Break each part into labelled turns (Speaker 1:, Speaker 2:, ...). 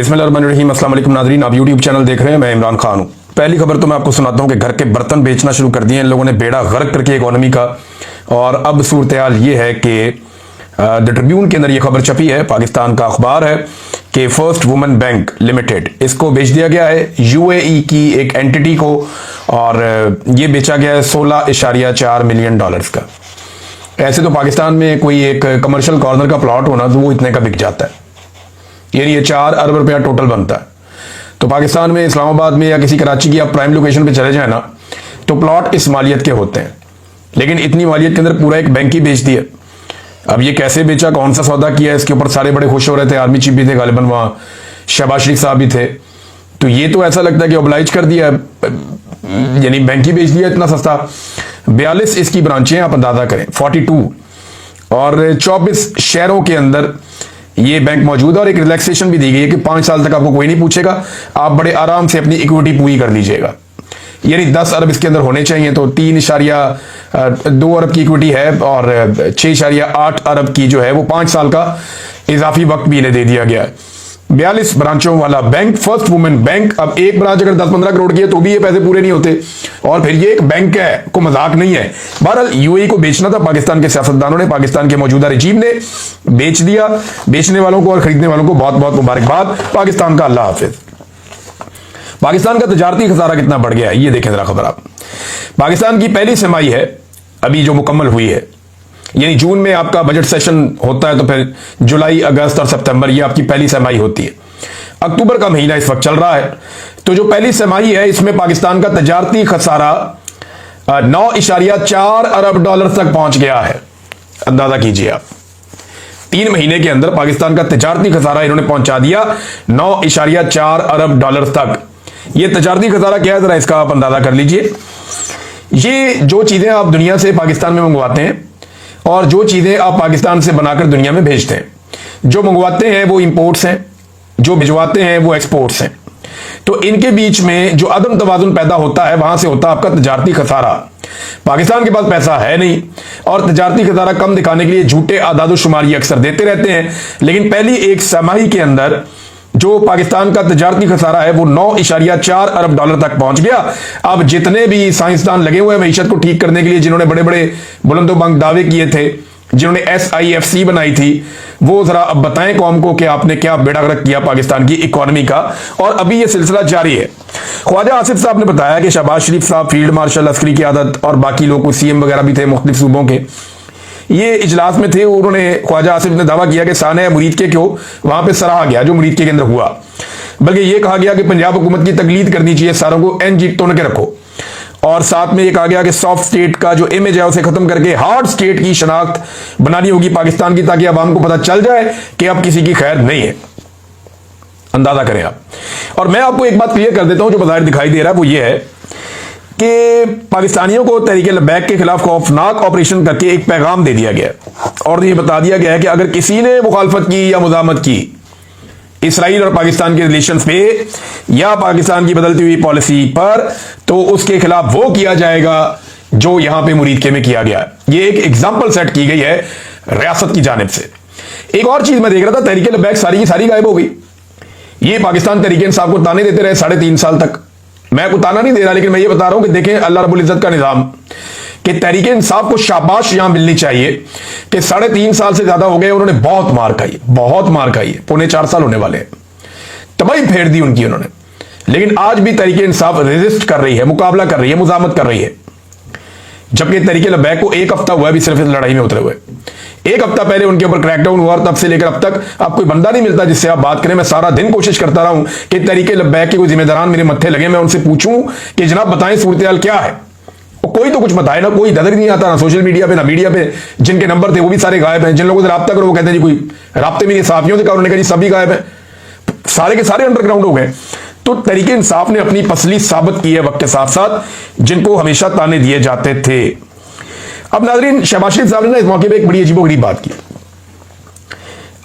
Speaker 1: बिस्मिल्लाहिर्रहमानिर्रहीम। अस्सलाम वालेकुम नाज़रीन, आप यूट्यूब चैनल देख रहे हैं, मैं इमरान खान हूं। पहली खबर तो मैं आपको सुनाता हूं कि घर के बर्तन बेचना शुरू कर दिए इन लोगों ने, बेड़ा गर्क करके इकोनॉमी का। और अब सूरत हाल ये है कि द ट्रिब्यून के अंदर ये खबर छपी है, पाकिस्तान का अखबार है कि फर्स्ट वुमेन बैंक लिमिटेड, इसको बेच दिया गया है यूएई की एक एंटिटी को, और ये बेचा गया है $16.4 मिलियन का। ऐसे तो पाकिस्तान में कोई एक कमर्शियल कॉर्नर का प्लॉट होना तो वो इतने का बिक जाता है, यानी ये 4 अरब रुपया टोटल बनता है। तो पाकिस्तान में इस्लामाबाद में या किसी कराची की आप प्राइम लोकेशन पे चले जाए ना, तो प्लॉट इस मालियत के होते हैं, लेकिन इतनी मालियत के अंदर पूरा एक बैंक ही बेच दिया। अब ये कैसे बेचा, कौन सा सौदा किया, इसके ऊपर सारे बड़े खुश हो रहे थे। आर्मी चीफ भी थे गालिबन, वहां शहबाज शरीफ साहब भी थे। तो ये तो ऐसा लगता है कि ओब्लाइज कर दिया, यानी बैंक ही बेच दिया इतना सस्ता। 42 इसकी ब्रांचें हैं, आप अंदाजा करें 42, और 24 शहरों के अंदर ये बैंक मौजूद है। और एक रिलैक्सेशन भी दी गई है कि 5 साल तक आपको कोई नहीं पूछेगा, आप बड़े आराम से अपनी इक्विटी पूरी कर लीजिएगा। यानी 10 अरब इसके अंदर होने चाहिए, तो 3.2 अरब की इक्विटी है, और 6.8 अरब की जो है वो 5 साल का इजाफी वक्त भी इन्हें दे दिया गया है। 42 ब्रांचों वाला बैंक, फर्स्ट वुमेन बैंक। अब एक ब्रांच अगर 10-15 करोड़ की है तो भी ये पैसे पूरे नहीं होते, और फिर ये एक बैंक है, को मजाक नहीं है। बहरहाल यूएई को बेचना था पाकिस्तान के सियासतदानों ने, पाकिस्तान के मौजूदा रजीम ने बेच दिया। बेचने वालों को और खरीदने वालों को बहुत बहुत मुबारकबाद। पाकिस्तान का अल्लाह हाफिज। पाकिस्तान का तजारती खसारा कितना बढ़ गया है ये देखें जरा खबर आप। पाकिस्तान की पहली तिमाही है अभी जो मुकम्मल हुई है, यानी जून में आपका बजट सेशन होता है, तो फिर जुलाई, अगस्त और सितंबर ये आपकी पहली तिमाही होती है। अक्टूबर का महीना इस वक्त चल रहा है, तो जो पहली तिमाही है इसमें पाकिस्तान का तजारती खसारा 9.4 अरब डॉलर तक पहुंच गया है। अंदाजा कीजिए आप, 3 महीने के अंदर पाकिस्तान का तजारती खसारा इन्होंने पहुंचा दिया 9.4 अरब डॉलर तक। ये तजारती खसारा क्या है, जरा इसका आप अंदाजा कर लीजिए। ये जो चीजें आप दुनिया से पाकिस्तान में मंगवाते हैं और जो चीजें आप पाकिस्तान से बनाकर दुनिया में भेजते हैं, जो मंगवाते हैं वो इंपोर्ट्स हैं, जो भिजवाते हैं वो एक्सपोर्ट्स हैं। तो इनके बीच में जो अदम तवाजुन पैदा होता है, वहां से होता है आपका तजारती खसारा। पाकिस्तान के पास पैसा है नहीं, और तजारती खसारा कम दिखाने के लिए झूठे आदाद शुमारी अक्सर देते रहते हैं। लेकिन पहली एक तिमाही के अंदर जो पाकिस्तान का तजारती खसारा है वो 9.4 अरब डॉलर तक पहुंच गया। अब जितने भी साइंसदान लगे हुए हैं मईशत को ठीक करने के लिए, जिन्होंने बड़े बड़े बुलंदोबंग दावे किए थे, जिन्होंने SIFC बनाई थी, वो जरा अब बताएं कौम को कि आपने क्या बेड़ा गर्क किया पाकिस्तान की इकोनॉमी का। और अभी ये सिलसिला जारी है। ख्वाजा आसिफ साहब ने बताया कि शहबाज शरीफ साहब, फील्ड मार्शल अस्करी की आदत और बाकी लोग, CM वगैरह भी थे मुख्तलिफ सूबों के, ये इजलास में थे। उन्होंने, ख्वाजा आसिफ ने दावा किया कि सानह मुरीद के क्यों वहां पे सराहा गया जो मुरीद के अंदर हुआ, बल्कि ये कहा गया कि पंजाब हुकूमत की तकलीद करनी चाहिए, सारों को NG तोड़ के रखो। और साथ में ये कहा गया कि सॉफ्ट स्टेट का जो इमेज है उसे खत्म करके हार्ड स्टेट की शनाख्त बनानी होगी पाकिस्तान की, ताकि आवाम को पता चल जाए कि अब किसी की खैर नहीं है। अंदाजा करें आप। और मैं आपको एक बात क्लियर कर देता हूं जो बाहर दिखाई दे रहा है, वो ये है कि पाकिस्तानियों को तहरीक लब्बैक के खिलाफ खौफनाक ऑपरेशन करके एक पैगाम दे दिया गया, और ये बता दिया गया है कि अगर किसी ने मुखालफत की या मुजामत की इसराइल और पाकिस्तान के रिलेशंस पे या पाकिस्तान की बदलती हुई पॉलिसी पर, तो उसके खिलाफ वो किया जाएगा जो यहां पे मुरीद के में किया गया। ये एक एग्जाम्पल सेट की गई है रियासत की जानिब से। एक और चीज मैं देख रहा था, तहरीक लब्बैक सारी की सारी गायब हो गई। ये पाकिस्तान तहरीक इंसाफ को ताने देते रहे 3.5 साल तक। मैं को ताना नहीं दे रहा, लेकिन मैं ये बता रहा हूं कि देखें अल्लाह रब्बुल इज्जत का निजाम, कि तहरीक इंसाफ को शाबाश यहां मिलनी चाहिए कि 3.5 साल से ज्यादा हो गए, उन्होंने बहुत मार खाई, बहुत मार खाई है। 3.25 साल होने वाले हैं, तबाही फेर दी उनकी उन्होंने। लेकिन आज भी तहरीक इंसाफ रेजिस्ट कर रही है, मुकाबला कर रही है, मुजामत कर रही है। जबकि तहरीक लब्बैक को 1 हफ्ता हुआ है अभी सिर्फ इस लड़ाई में उतरे हुए। 1 हफ्ता पहले उनके ऊपर क्रैकडाउन हुआ, और तब से लेकर अब तक आप कोई बंदा नहीं मिलता जिससे आप बात करें। मैं सारा दिन कोशिश करता रहा हूं कि तहरीक लब्बैक के कोई जिम्मेदारान मेरे मत्थे लगे, मैं उनसे पूछूं कि जनाब बताएं सूरत हाल क्या है। कोई तो कुछ बताए ना, कोई नजर ही नहीं आता, ना सोशल मीडिया पे ना मीडिया पे। जिनके नंबर थे वो भी सारे गायब हैं, जिन लोगों से रब्ता करो वो कहते हैं जी कोई राब्ते में नहीं। साफियों से कहा, उन्होंने कहा जी सभी गायब हैं, सारे के सारे अंडरग्राउंड हो गए। तो तहरीक इंसाफ ने अपनी पसली साबित की है वक्त के साथ साथ, जिनको हमेशा ताने दिए जाते थे। अब नाजरीन, शहबाज शरीफ साहब ने ना इस मौके पर एक बड़ी अजीबोगरीब बात की।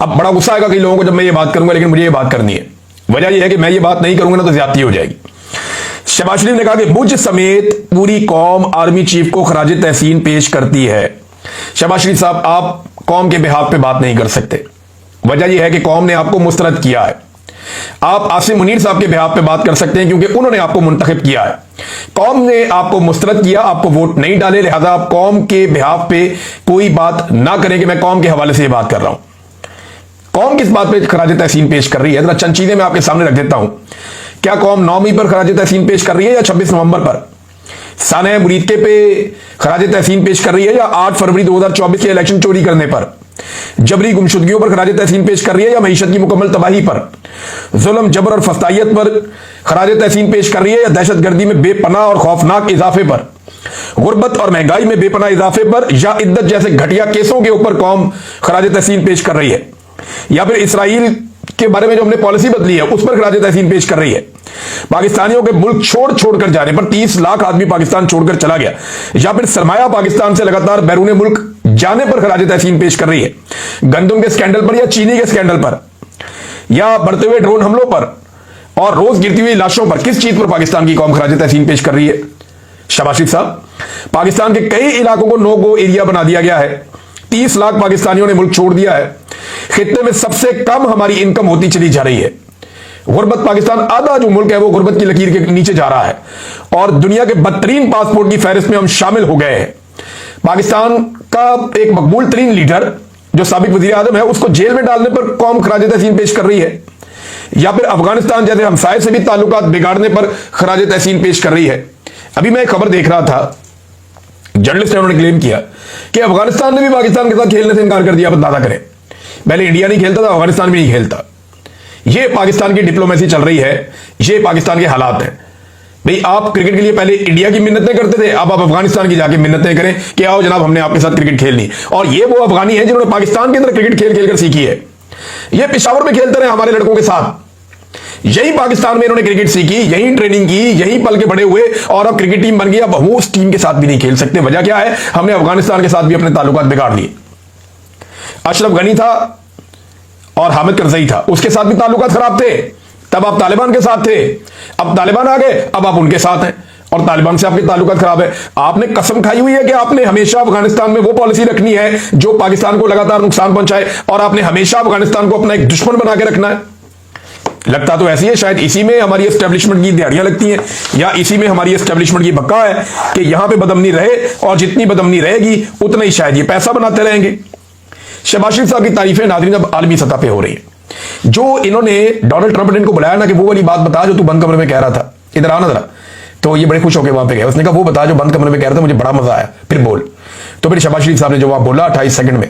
Speaker 1: अब बड़ा गुस्सा आएगा कई लोगों को जब मैं ये बात करूंगा, लेकिन मुझे ये बात करनी है। वजह यह है कि मैं ये बात नहीं करूंगा ना तो ज्यादती हो जाएगी। शहबाज शरीफ ने कहा कि मुझ समेत पूरी कौम आर्मी चीफ को खराज तहसीन पेश करती है। शहबाज शरीफ साहब, आप कौम के बिहाफ पे बात नहीं कर सकते। वजह यह है कि कौम ने आपको मुस्तरद किया है। आप आसिम मुनीर साहब के बिहाफ पे बात कर सकते हैं क्योंकि उन्होंने आपको मुंतखब किया है, कौम ने आपको मुस्तरद किया, आपको वोट नहीं डाले, लिहाजा आप कौम के बिहाफ पे कोई बात ना करें कि मैं कौम के हवाले से ये बात कर रहा हूं। कौम किस बात पे खराज तहसीन पेश कर रही है, जरा चंद चीजें मैं आपके सामने रख देता हूं। क्या कौम 9 मई पर खराज तहसीन पेश कर रही है या 26 नवंबर पर? साने मुरीदके पे खराज तहसीन पेश कर रही है या 8 फरवरी 2024 के इलेक्शन चोरी करने पर? जबरी गुमशुदगियों पर खराज तहसीन पेश कर रही है या मईशत की मुकम्मल तबाही पर? जुल्म, जबर और फस्तायत पर खराज तहसीन पेश कर रही है या दहशत गर्दी में बेपनाह और खौफनाक इजाफे पर? गुर्बत और महंगाई में बेपनाह इजाफे पर या इद्दत जैसे घटिया केसों के ऊपर कौम खराज तहसीन पेश कर रही है? या फिर इसराइल के बारे में जो हमने पॉलिसी बदली है उस पर खराज तहसीन पेश कर रही है? पाकिस्तानियों के मुल्क छोड़कर जाने पर 30 लाख आदमी पाकिस्तान छोड़कर चला गया, या फिर सरमाया पाकिस्तान से लगातार बैरून मुल्क जाने पर खराज तहसीन पेश कर रही है? गंदम के स्कैंडल पर या चीनी के स्कैंडल पर या बढ़ते हुए ड्रोन हमलों पर और रोज गिरती हुई लाशों पर, किस चीज पर पाकिस्तान की कौम खराज तहसीन पेश कर रही है? शाबाश साहब, पाकिस्तान के कई इलाकों को नो गो एरिया बना दिया गया है, 30 लाख पाकिस्तानियों ने मुल्क छोड़ दिया है, खित्ते में सबसे कम हमारी इनकम होती चली जा रही है, गुर्बत पाकिस्तान आधा जो मुल्क है वो गुर्बत की लकीर के नीचे जा रहा है और दुनिया के बदतरीन पासपोर्ट की फहरिस्त में हम शामिल हो गए हैं। पाकिस्तान का एक मकबूल तरीन लीडर जो साबिक वजीर आजम है उसको जेल में डालने पर कौम खराज तहसीन पेश कर रही है, या फिर अफगानिस्तान जैसे हमसाये से भी ताल्लुकात बिगाड़ने पर खराज तहसीन पेश कर रही है। अभी मैं एक खबर देख रहा था, जर्नलिस्ट ने उन्होंने क्लेम किया कि अफगानिस्तान ने भी पाकिस्तान के साथ खेलने से इनकार कर दिया। अब अंदाजा करें, पहले इंडिया नहीं खेलता था, अफगानिस्तान भी नहीं खेलता। ये पाकिस्तान की डिप्लोमेसी चल रही है, ये पाकिस्तान के हालात हैं। भाई आप क्रिकेट के लिए पहले इंडिया की मिन्नतें करते थे, अब आप अफगानिस्तान की जाके मिन्नतें करें कि आओ जनाब हमने आपके साथ क्रिकेट खेलनी। और ये वो अफगानी है जिन्होंने पाकिस्तान के अंदर क्रिकेट खेल खेल कर सीखी है। ये पेशावर में खेलते रहे हमारे लड़कों के साथ, यही पाकिस्तान में इन्होंने क्रिकेट सीखी, यही ट्रेनिंग की, यही पल के बड़े हुए और अब क्रिकेट टीम बन गई। अब वो उस टीम के साथ भी नहीं खेल सकते। वजह क्या है? हमने अफगानिस्तान के साथ भी अपने ताल्लुकात बिगाड़ लिए। अशरफ गनी था और हामिद करजई था, उसके साथ भी ताल्लुकात खराब थे, तब आप तालिबान के साथ थे। अब तालिबान आ गए, अब आप उनके साथ हैं और तालिबान से आपके ताल्लुकात खराब है। आपने कसम खाई हुई है कि आपने हमेशा अफगानिस्तान में वो पॉलिसी रखनी है जो पाकिस्तान को लगातार नुकसान पहुंचाए और आपने हमेशा अफगानिस्तान को अपना एक दुश्मन बना के रखना है। लगता तो ऐसी है, शायद इसी में हमारी एस्टेब्लिशमेंट की दिहाड़ियां लगती हैं या इसी में हमारी एस्टेब्लिशमेंट की बक्का है कि यहां पे बदअमनी रहे और जितनी बदअमनी रहेगी उतना ही शायद ये पैसा बनाते रहेंगे। शहबाज शरीफ साहब की तारीफें नाज़रीन अब आलमी सतह पे हो रही है। जो इन्होंने डोनाल्ड ट्रंप ने इनको बुलाया ना कि वो वाली बात बता जो तू बंद कमरे में कह रहा था, इधर आना जरा, तो ये बड़े खुश होकर वहां पे गए। उसने कहा वो बता जो बंद कमरे में कह रहा था, मुझे बड़ा मजा आया, फिर बोल। तो फिर शहबाज शरीफ साहब ने जो वहां बोला 28 सेकंड में,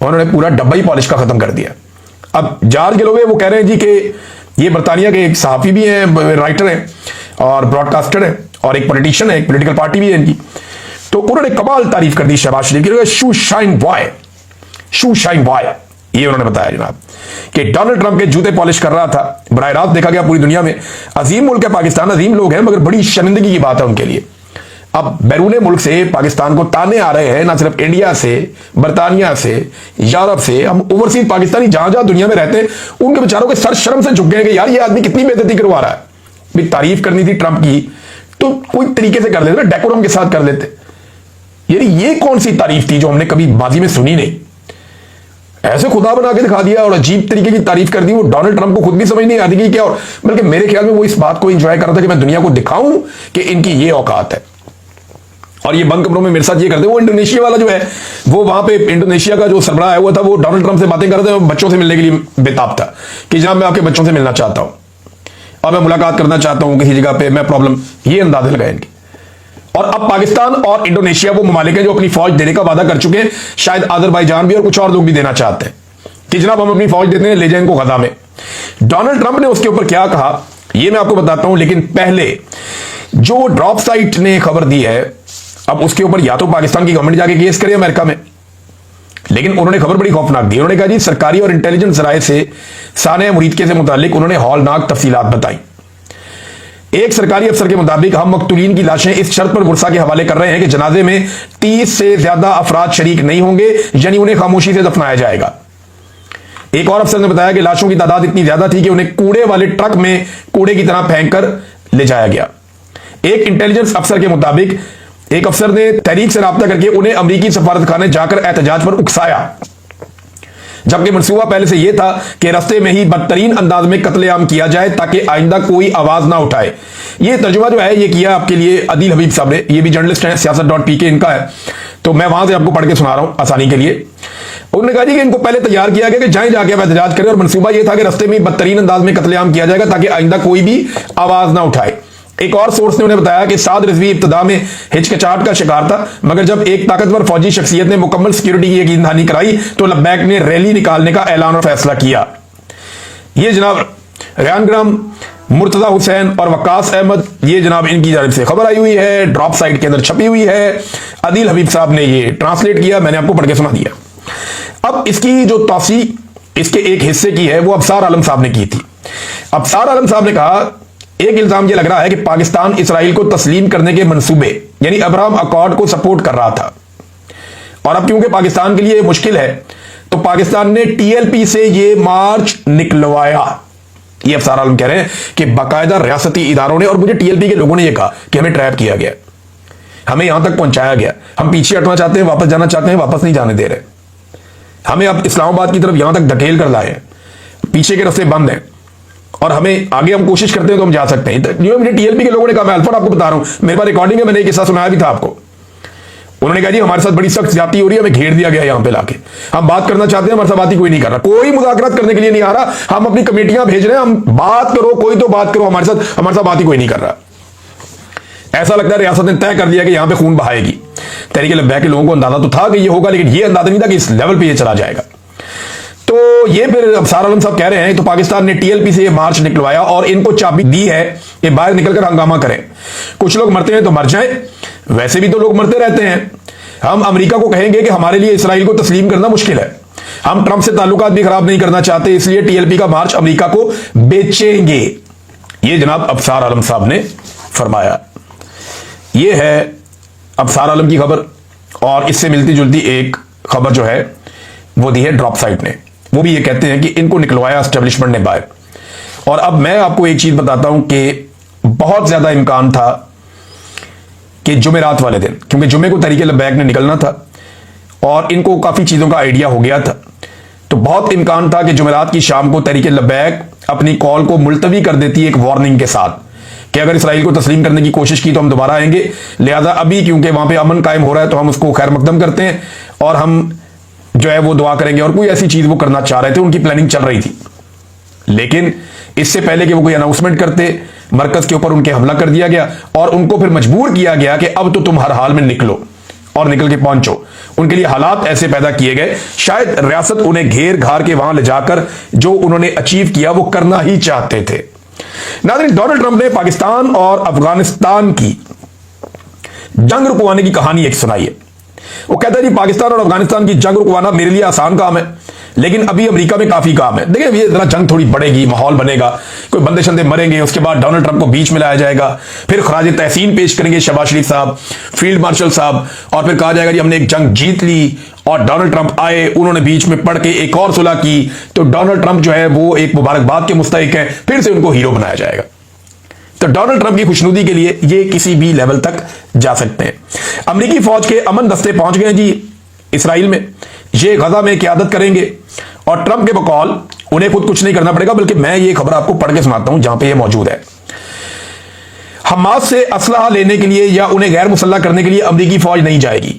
Speaker 1: उन्होंने पूरा डब्बा ही पॉलिश का खत्म कर दिया। अब जॉर्ज गैलोवे वो कह रहे हैं जी कि ये बरतानिया के एक सहाफी भी हैं, राइटर हैं और ब्रॉडकास्टर हैं और एक पॉलिटिशियन है, एक पॉलिटिकल पार्टी भी है इनकी। तो उन्होंने कमाल तारीफ कर दी शहबाज शरीफ की, शू शाइन बॉय, शू शाइन बॉय, ये उन्होंने बताया जनाब कि डोनाल्ड ट्रंप के जूते पॉलिश कर रहा था। बराह रास्त देखा गया पूरी दुनिया में। अजीम मुल्क है पाकिस्तान, अजीम लोग हैं, मगर बड़ी शर्मिंदगी की बात है उनके लिए। अब बैरून मुल्क से पाकिस्तान को ताने आ रहे हैं, ना सिर्फ इंडिया से, बरतानिया से, यूरोप से। हम ओवरसीज पाकिस्तानी जहां जहां दुनिया में रहते हैं उनके बेचारों के सर शर्म से झुक गए कि यार ये आदमी कितनी बेइज्जती करवा रहा है। भी तारीफ करनी थी ट्रंप की तो कोई तरीके से कर लेते, डेकोरम के साथ कर लेते। यानी ये कौन सी तारीफ थी जो हमने कभी माजी में सुनी नहीं? ऐसे खुदा बना के दिखा दिया और अजीब तरीके की तारीफ कर दी। वो डोनाल्ड ट्रंप को खुद भी समझ नहीं आती कि क्या, और बल्कि मेरे ख्याल में वो इस बात को एंजॉय कर रहा था कि मैं दुनिया को दिखाऊं कि इनकी ये औकात है। और ये बंद कमरों में मेरे साथ ये करते। वो इंडोनेशिया वाला जो है, वो वहां पे इंडोनेशिया का जो सरबराह आया हुआ था, वो डोनाल्ड ट्रंप से बातें कर रहे थे, बच्चों से मिलने के लिए बेताब था कि जनाब मैं आपके बच्चों से मिलना चाहता हूं और मैं मुलाकात करना चाहता हूं किसी जगह पे, मैं प्रॉब्लम, ये अंदाजे लगाए इनके। और अब पाकिस्तान और इंडोनेशिया वो ममालिक हैं जो अपनी फौज देने का वादा कर चुके हैं। शायद अजरबैजान भी और कुछ और लोग भी देना चाहते हैं कि जनाब हम अपनी फौज देते हैं, ले जाए इनको गजा में। डोनाल्ड ट्रंप ने उसके ऊपर क्या कहा ये मैं आपको बताता हूं, लेकिन पहले जो ड्रॉप साइट ने खबर दी है, अब उसके ऊपर या तो पाकिस्तान की गवर्नमेंट जाके केस करे अमेरिका में, लेकिन उन्होंने खबर बड़ी खौफनाक दी। उन्होंने कहा जी सरकारी और इंटेलिजेंस जराये से साने मुरीदके से मुतालिक उन्होंने हौलनाक तफसीलात बताई। एक सरकारी अफसर के मुताबिक हम मकतूलीन की लाशें इस शर्त पर बुरसा के हवाले कर रहे हैं कि जनाजे में 30 से ज्यादा अफराद शरीक नहीं होंगे, यानी उन्हें खामोशी से दफनाया जाएगा। एक और अफसर ने बताया कि लाशों की तादाद इतनी ज्यादा थी कि उन्हें कूड़े वाले ट्रक में कूड़े की तरह फेंक कर ले जाया गया। एक इंटेलिजेंस अफसर के मुताबिक एक अफसर ने तहरीक से राब्ता करके उन्हें अमरीकी सफारतखाने जाकर एहतजाज पर उकसाया। जबकि मंसूबा पहले से यह था कि रास्ते में ही बदतरीन अंदाज में कत्लेआम किया जाए ताकि आइंदा कोई आवाज ना उठाए। ये तर्जुमा जो है ये किया आपके लिए अदील हबीब साहब ने, ये भी जर्नलिस्ट हैं, siyaasat.pk इनका है, तो मैं वहां से आपको पढ़ के सुना रहा हूं आसानी के लिए। उन्होंने कहा जी कि इनको पहले तैयार किया गया कि जाए जाके एहतजाज करें और मंसूबा यह था कि रास्ते में बदतरीन अंदाज में कत्लेआम किया जाएगा ताकि आइंदा कोई भी आवाज ना उठाए। एक और सोर्स ने उन्हें बताया कि साद रिजवी इब्तिदा में हिचकिचाहट का शिकार था, मगर जब एक ताकतवर फौजी शख्सियत ने मुकम्मल सिक्योरिटी की यकीन दहानी कराई तो लब्बैक ने रैली निकालने का ऐलान और फैसला किया। ये जनाब रेहान ग्राम, मुर्तजा हुसैन और वक्कास अहमद, ये जनाब इनकी जानिब से खबर आई हुई है, ड्रॉप साइट के अंदर छपी हुई है। अदील हबीब साहब ने ये ट्रांसलेट किया, मैंने आपको पढ़ के सुना दिया। अब इसकी जो तौसी इसके एक हिस्से की है वो अबसार आलम साहब ने की थी। अबसार आलम साहब ने कहा एक इल्जाम यह लग रहा है कि पाकिस्तान इसराइल को तस्लीम करने के मंसूबे यानी अब्राहम अकॉर्ड को सपोर्ट कर रहा था, और अब क्योंकि पाकिस्तान के लिए मुश्किल है तो पाकिस्तान ने टीएलपी से यह मार्च निकलवाया। ये अफसार आलम कह रहे हैं कि बाकायदा रियासती इदारों ने और मुझे टीएलपी के लोगों ने यह कहा कि हमें ट्रैप किया गया, हमें यहां तक पहुंचाया गया, हम पीछे हटना चाहते हैं, वापस जाना चाहते हैं, वापस नहीं जाने दे रहे, हमें अब इस्लामाबाद की तरफ यहां तक धकेल कर लाए, पीछे के रास्ते बंद हैं और हमें आगे हम कोशिश करते हैं तो हम जा सकते हैं। जो मुझे टीएलपी के लोगों ने कहा, मैं अल्फा आपको बता रहा हूं, मेरे पास रिकॉर्डिंग है, मैंने एक किस्सा सुनाया भी था आपको। उन्होंने कहा जी हमारे साथ बड़ी सख्त ज्यादती हो रही है, हमें घेर दिया गया यहां पे लाके, हम बात करना चाहते हैं, हमारे साथ बात ही कोई नहीं कर रहा, कोई मुज़ाकरात करने के लिए नहीं आ रहा, हम अपनी कमेटियां भेज रहे हैं, हम बात करो, कोई तो बात करो, हमारे साथ बात ही कोई नहीं कर रहा। ऐसा लगता है रियासत ने तय कर दिया कि यहां पे खून बहाएगी। तहरीक लब्बैक के लोगों को अंदाजा तो था कि ये होगा, लेकिन ये अंदाजा नहीं था कि इस लेवल पे ये चला जाएगा। तो ये फिर अफसार आलम साहब कह रहे हैं तो पाकिस्तान ने टीएलपी से ये मार्च निकलवाया और इनको चाबी दी है कि बाहर निकलकर हंगामा करें। कुछ लोग मरते हैं तो मर जाएं, वैसे भी तो लोग मरते रहते हैं। हम अमेरिका को कहेंगे कि हमारे लिए इसराइल को तस्लीम करना मुश्किल है, हम ट्रंप से ताल्लुकात भी खराब नहीं करना चाहते, इसलिए टीएलपी का मार्च अमेरिका को बेचेंगे। ये जनाब अफसार आलम साहब ने फरमाया। ये है अफसार आलम की खबर, और इससे मिलती जुलती एक खबर जो है वो दी है ड्रॉप साइट ने। वो भी ये कहते हैं कि इनको निकलवाया एस्टेब्लिशमेंट ने बाहर। और अब मैं आपको एक चीज बताता हूं कि बहुत ज्यादा इम्कान था कि जुमेरात वाले दिन, क्योंकि जुमे को तहरीक लब्बैक ने निकलना था और इनको काफी चीजों का आइडिया हो गया था, तो बहुत इम्कान था कि जुमेरात की शाम को तहरीक लब्बैक अपनी कॉल को मुलतवी कर देती एक वार्निंग के साथ कि अगर इसराइल को तस्लीम करने की कोशिश की तो हम दोबारा आएंगे, लिहाजा अभी क्योंकि वहां पे अमन कायम हो रहा है तो हम उसको खैर मकदम करते हैं और हम जो है वो दुआ करेंगे। और कोई ऐसी चीज वो करना चाह रहे थे, उनकी प्लानिंग चल रही थी, लेकिन इससे पहले कि वो कोई अनाउंसमेंट करते मरकज के ऊपर उनके हमला कर दिया गया और उनको फिर मजबूर किया गया कि अब तो तुम हर हाल में निकलो और निकल के पहुंचो। उनके लिए हालात ऐसे पैदा किए गए, शायद रियासत उन्हें घेर घार के वहां ले जाकर जो उन्होंने अचीव किया वो करना ही चाहते थे। नाज़रीन, डोनाल्ड ट्रंप ने पाकिस्तान और अफगानिस्तान की जंग रुकवाने की कहानी एक सुनाई है। वो कहता है जी पाकिस्तान और अफगानिस्तान की जंग रुकवाना मेरे लिए आसान काम है, लेकिन अभी अमेरिका में काफी काम है। देखिए ये जरा जंग थोड़ी बढ़ेगी, माहौल बनेगा, कोई बंदे शंदे मरेंगे, उसके बाद डोनाल्ड ट्रंप को बीच में लाया जाएगा, फिर खराज तहसीन पेश करेंगे शहबाज शरीफ साहब, फील्ड मार्शल साहब, और फिर कहा जाएगा जी हमने एक जंग जीत ली और डोनाल्ड ट्रंप आए, उन्होंने बीच में पढ़ के एक और सुलह की, तो डोनाल्ड ट्रंप जो है वो एक मुबारकबाद के मुस्तहिक है, फिर से उनको हीरो बनाया जाएगा। तो डोनाल्ड ट्रंप की खुशनुदी के लिए ये किसी भी लेवल तक जा सकते हैं। अमेरिकी फौज के अमन दस्ते पहुंच गए जी इसराइल में, ये गजा में क़यादत करेंगे और ट्रंप के बकौल उन्हें खुद कुछ नहीं करना पड़ेगा, बल्कि मैं ये खबर आपको पढ़ के सुनाता हूं जहां पे ये मौजूद है। हमास से असलहा लेने के लिए या उन्हें गैर मुसल्लह करने के लिए अमेरिकी फौज नहीं जाएगी,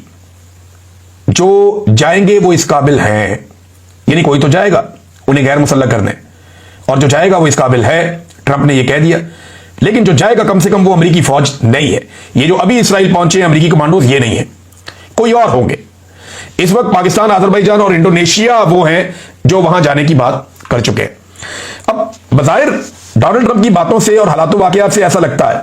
Speaker 1: जो जाएंगे वो इस काबिल हैं, यानी कोई तो जाएगा उन्हें गैर मुसल्लह करने, और जो जाएगा वो इस काबिल है, ट्रंप ने ये कह दिया। लेकिन जो जाएगा कम से कम वो अमेरिकी फौज नहीं है। ये जो अभी इसराइल पहुंचे हैं अमेरिकी कमांडोज, ये नहीं है, कोई और होंगे। इस वक्त पाकिस्तान, अजरबैजान और इंडोनेशिया वो हैं जो वहां जाने की बात कर चुके हैं। अब बज़ाहिर डोनाल्ड ट्रंप की बातों से और हालातों वाकयात से ऐसा लगता है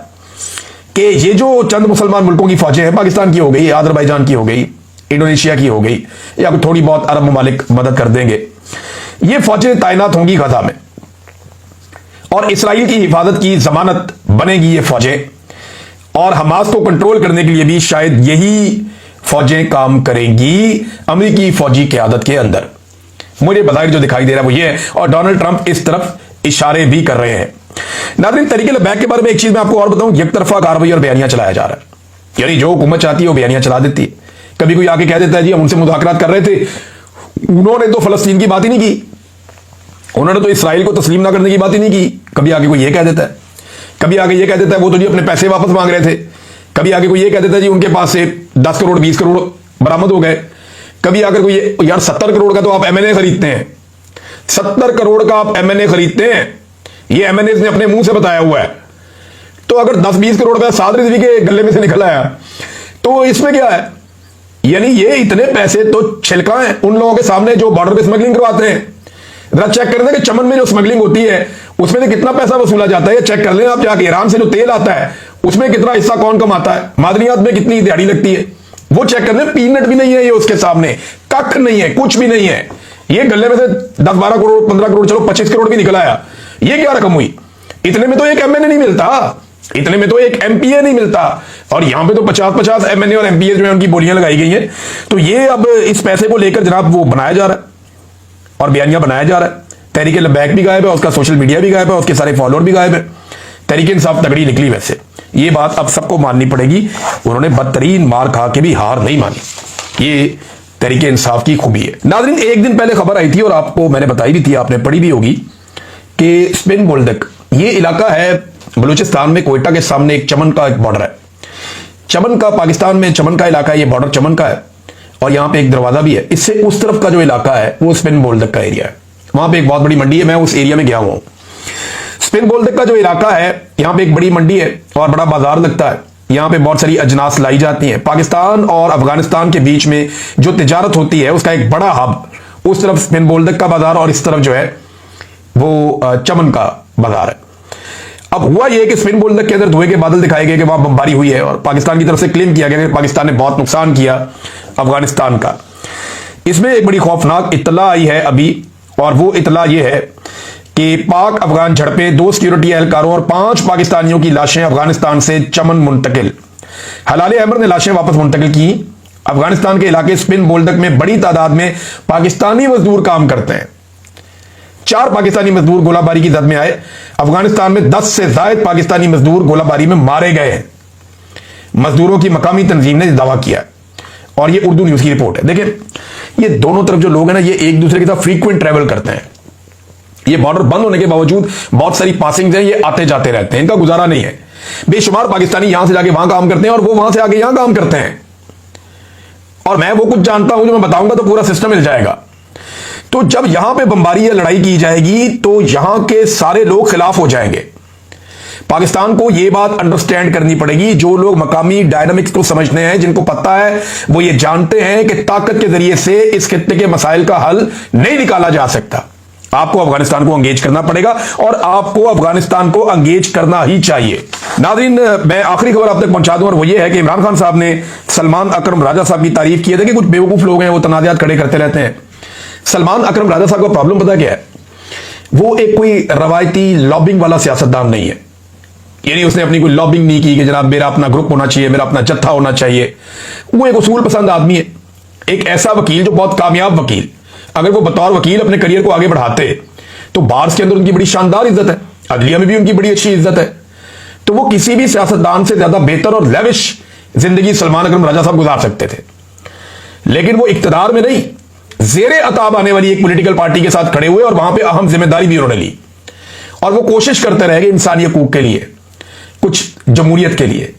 Speaker 1: कि ये जो चंद मुसलमान मुल्कों की फौजें हैं, पाकिस्तान की हो गई, अजरबैजान की हो गई, इंडोनेशिया की हो गई, या थोड़ी बहुत अरब ममालिक मदद कर देंगे, ये फौजें तैनात होंगी गजा में और इसराइल की हिफाजत की जमानत बनेगी ये फौजें, और हमास को कंट्रोल करने के लिए भी शायद यही फौजें काम करेंगी अमेरिकी फौजी क़यादत के अंदर। मुझे बज़ाहिर जो दिखाई दे रहा है वो ये है, और डोनाल्ड ट्रंप इस तरफ इशारे भी कर रहे हैं। नाज़रीन, तहरीक लब्बैक के बारे में एक चीज मैं आपको और बताऊं, एक तरफा कार्रवाई और बयानिया चलाया जा रहा है, यानी जो हुकूमत चाहती है वो बयानिया चला देती है। कभी कोई आके कह देता है जी हम उनसे मुज़ाकरात कर रहे थे, उन्होंने तो फलस्तीन की बात ही नहीं की, उन्होंने तो इसराइल को तस्लीम ना करने की बात ही नहीं की। कभी आगे कोई ये कह देता है, कभी आगे ये कह देता है वो तो जी अपने पैसे वापस मांग रहे थे, कभी आगे कोई ये कह देता है जी उनके पास से 10 करोड़ 20 करोड़ बरामद हो गए, कभी आकर कोई यार 70 करोड़ का तो आप एमएनए खरीदते हैं, 70 करोड़ का आप एमएनए खरीदते हैं, ये एमएनए ने अपने मुंह से बताया हुआ है। तो अगर 10-20 करोड़ रुपया साद रिजवी के गले में से निकल आया तो इसमें क्या है? यानी ये इतने पैसे तो छिलका है उन लोगों के सामने जो बॉर्डर पे स्मगलिंग करवाते हैं। जरा चेक कर लें कि चमन में जो स्मगलिंग होती है उसमें से कितना पैसा वसूला जाता है, चेक कर लें आप जाके। ईरान से जो तेल आता है उसमें कितना हिस्सा कौन कमाता है, मादनियात में कितनी दिहाड़ी लगती है, वो चेक कर लें। पीनट भी नहीं है ये उसके सामने, कख नहीं है, कुछ भी नहीं है। ये गले में से 10-12 करोड़ 15 करोड़ चलो 25 करोड़ भी निकल आया, ये क्या रकम हुई? इतने में तो एक एमएनए नहीं मिलता, इतने में तो एक एमपीए नहीं मिलता, और यहां पे तो 50-50 एमएनए और एमपीए जो है उनकी बोलियां लगाई गई हैं। तो ये अब इस पैसे को लेकर जनाब वो बनाया जा रहा है और बयानिया बनाया जा रहा है। तहरीक लब्बैक भी गायब है, उसका सोशल मीडिया भी गायब है, उसके सारे फॉलोअर भी गायब है। तहरीक इंसाफ तगड़ी निकली, वैसे ये बात अब सबको माननी पड़ेगी, उन्होंने बदतरीन मार खा के भी हार नहीं मानी। ये तहरीक इंसाफ की खूबी है। नाज़रीन, एक दिन पहले खबर आई थी और आपको मैंने बताई भी थी, आपने पढ़ी भी होगी कि स्पिन बोल्डक ये इलाका है बलूचिस्तान में, कोयटा के सामने एक चमन का एक बॉर्डर है। चमन का, पाकिस्तान में चमन का इलाका है, ये बॉर्डर चमन का है और यहां पे एक दरवाजा भी है। इससे उस तरफ का जो इलाका है वो स्पिन बोल्डक का एरिया है। वहां पे एक बहुत बड़ी मंडी है, मैं उस एरिया में गया हुआ हूं। स्पिन बोल्डक का जो इलाका है यहां पे एक बड़ी मंडी है और बड़ा बाजार लगता है। यहां पे बहुत सारी अजनास लाई जाती हैं। पाकिस्तान और अफगानिस्तान के बीच में जो तिजारत होती है उसका एक बड़ा हब उस तरफ स्पिन बोल्डक का बाजार और इस तरफ जो है वो चमन का बाजार है। अब हुआ यह कि स्पिन बोल्डक के अंदर धुएं के बादल दिखाए गए कि वहां बमबारी हुई है और पाकिस्तान की तरफ से क्लेम किया गया कि पाकिस्तान ने बहुत नुकसान किया अफगानिस्तान का। इसमें एक बड़ी खौफनाक इत्तला आई है अभी, और वो इत्तला यह है कि पाक अफगान झड़पें, 2 सिक्योरिटी एहलकारों और 5 पाकिस्तानियों की लाशें अफगानिस्तान से चमन मुंतकिल। हलाल अहमद ने लाशें वापस मुंतकिल की। अफगानिस्तान के इलाके स्पिन बोल्डक में बड़ी तादाद में पाकिस्तानी मजदूर काम करते हैं। 4 पाकिस्तानी मजदूर गोलाबारी की जद में आए। अफगानिस्तान में 10 से ज्यादा पाकिस्तानी मजदूर गोलाबारी में मारे गए हैं, मजदूरों की मकामी तंजीम ने दावा किया और ये उर्दू न्यूज की रिपोर्ट है। देखिए, ये दोनों तरफ जो लोग हैं ना, ये एक दूसरे के साथ फ्रीक्वेंट ट्रेवल करते हैं। ये बॉर्डर बंद होने के बावजूद बहुत सारी पासिंग्स हैं, ये आते जाते रहते हैं, इनका गुजारा नहीं है। बेशुमार पाकिस्तानी यहां से जाके वहां काम करते हैं और वो वहां से आके यहां काम करते हैं। और मैं वो कुछ जानता हूं जो मैं बताऊंगा तो पूरा सिस्टम मिल जाएगा। तो जब यहां पे बमबारी या लड़ाई की जाएगी तो यहां के सारे लोग खिलाफ हो जाएंगे। पाकिस्तान को यह बात अंडरस्टैंड करनी पड़ेगी। जो लोग मकामी डायनामिक्स को समझते हैं, जिनको पता है, वो ये जानते हैं कि ताकत के जरिए से इस खित्ते के मसाइल का हल नहीं निकाला जा सकता। आपको अफगानिस्तान को एंगेज करना पड़ेगा और आपको अफगानिस्तान को एंगेज करना ही चाहिए। नाज़रीन, मैं आखिरी खबर आप तक पहुंचा दूं और वो ये है कि इमरान खान साहब ने सलमान अकरम राजा साहब की तारीफ की है। देखिए, कुछ बेवकूफ लोग हैं, वो तनाज़ात खड़े करते रहते हैं। सलमान अकरम राजा साहब का प्रॉब्लम पता क्या है? वो एक कोई रवायती लॉबिंग वाला सियासतदान नहीं है। यानी उसने अपनी कोई लॉबिंग नहीं की कि जनाब मेरा अपना ग्रुप होना चाहिए, मेरा अपना जत्था होना चाहिए। वो एक उसूल पसंद आदमी है, एक ऐसा वकील जो बहुत कामयाब वकील। अगर वो बतौर वकील अपने करियर को आगे बढ़ाते तो बार्स के अंदर उनकी बड़ी शानदार इज्जत है, अदलिया में भी उनकी बड़ी अच्छी इज्जत है। तो वो किसी भी सियासतदान से ज्यादा बेहतर और लेविश जिंदगी सलमान अकरम राजा साहब गुजार सकते थे। लेकिन वो इक्तदार में नहीं, जेरे अताब आने वाली एक पॉलिटिकल पार्टी के साथ खड़े हुए और वहां पे अहम जिम्मेदारी भी उन्होंने ली। और वो कोशिश करते रहे इंसानी हकूक के लिए, कुछ जमहूरियत के लिए,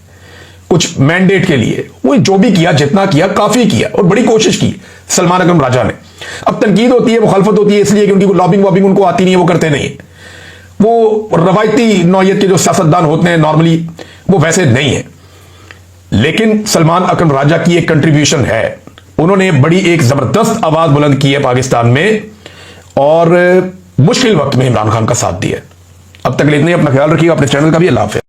Speaker 1: कुछ मैंडेट के लिए। वो जो भी किया, जितना किया काफी किया और बड़ी कोशिश की सलमान अकरम राजा ने। अब तनकीद होती है, मुखालफत होती है इसलिए कि उनकी लॉबिंग वॉबिंग उनको आती नहीं है, वो करते नहीं है। वो रवायती नौयत के जो सियासतदान होते हैं नॉर्मली, वो वैसे नहीं है। लेकिन सलमान अकरम राजा की एक कंट्रीब्यूशन है, उन्होंने बड़ी एक जबरदस्त आवाज बुलंद की है पाकिस्तान में और मुश्किल वक्त में इमरान खान का साथ दिया। अब तक इतने, अपना ख्याल रखिएगा, अपने चैनल का भी। अल्लाह हाफ़िज़।